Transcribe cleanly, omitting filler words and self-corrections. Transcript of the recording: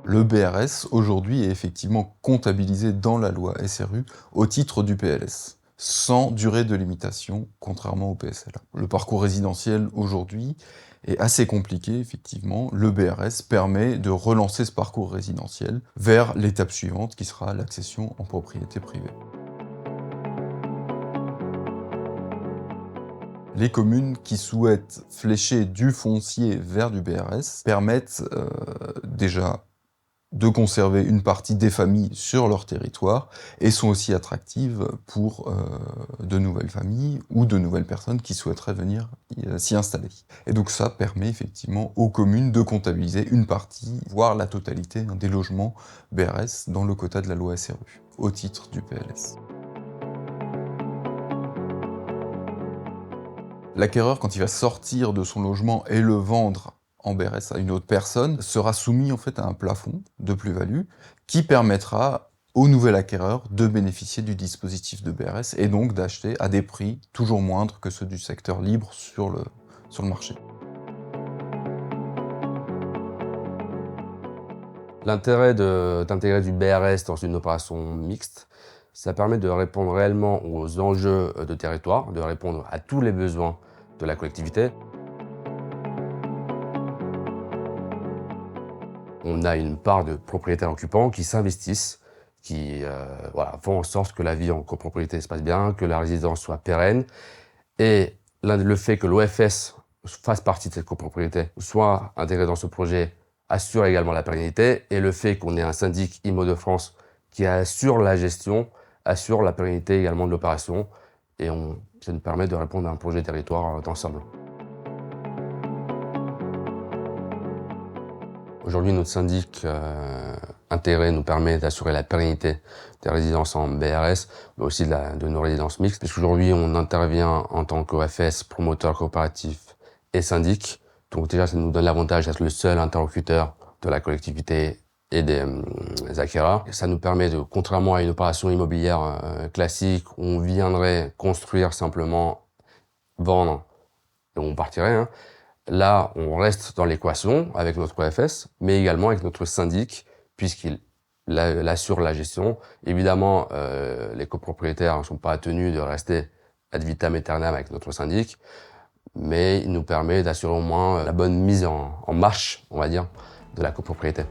Le BRS, aujourd'hui, est effectivement comptabilisé dans la loi SRU au titre du PLS, sans durée de limitation, contrairement au PSLA. Le parcours résidentiel, aujourd'hui, est assez compliqué, effectivement. Le BRS permet de relancer ce parcours résidentiel vers l'étape suivante, qui sera l'accession en propriété privée. Les communes qui souhaitent flécher du foncier vers du BRS permettent déjà de conserver une partie des familles sur leur territoire et sont aussi attractives pour de nouvelles familles ou de nouvelles personnes qui souhaiteraient venir s'y installer. Et donc ça permet effectivement aux communes de comptabiliser une partie, voire la totalité des logements BRS dans le quota de la loi SRU, au titre du PLS. L'acquéreur, quand il va sortir de son logement et le vendre en BRS à une autre personne, sera soumis en fait à un plafond de plus-value qui permettra au nouvel acquéreur de bénéficier du dispositif de BRS et donc d'acheter à des prix toujours moindres que ceux du secteur libre sur le marché. L'intérêt d'intégrer du BRS dans une opération mixte, ça permet de répondre réellement aux enjeux de territoire, de répondre à tous les besoins de la collectivité. On a une part de propriétaires occupants qui s'investissent, qui font en sorte que la vie en copropriété se passe bien, que la résidence soit pérenne. Et le fait que l'OFS fasse partie de cette copropriété, soit intégré dans ce projet, assure également la pérennité. Et le fait qu'on ait un syndic IMO-de-France qui assure la gestion, assure la pérennité également de l'opération. Et ça nous permet de répondre à un projet territoire d'ensemble. Aujourd'hui, notre syndic intégré nous permet d'assurer la pérennité des résidences en BRS, mais aussi de nos résidences mixtes, puisqu'aujourd'hui, on intervient en tant qu'OFS, promoteur coopératif et syndic. Donc déjà, ça nous donne l'avantage d'être le seul interlocuteur de la collectivité et des acquéreurs. Et ça nous permet de, contrairement à une opération immobilière classique, où on viendrait construire simplement, vendre, et on partirait, hein. Là, on reste dans l'équation avec notre OFS, mais également avec notre syndic, puisqu'il assure la gestion. Évidemment, les copropriétaires ne sont pas tenus de rester ad vitam aeternam avec notre syndic, mais il nous permet d'assurer au moins la bonne mise en marche, on va dire, de la copropriété.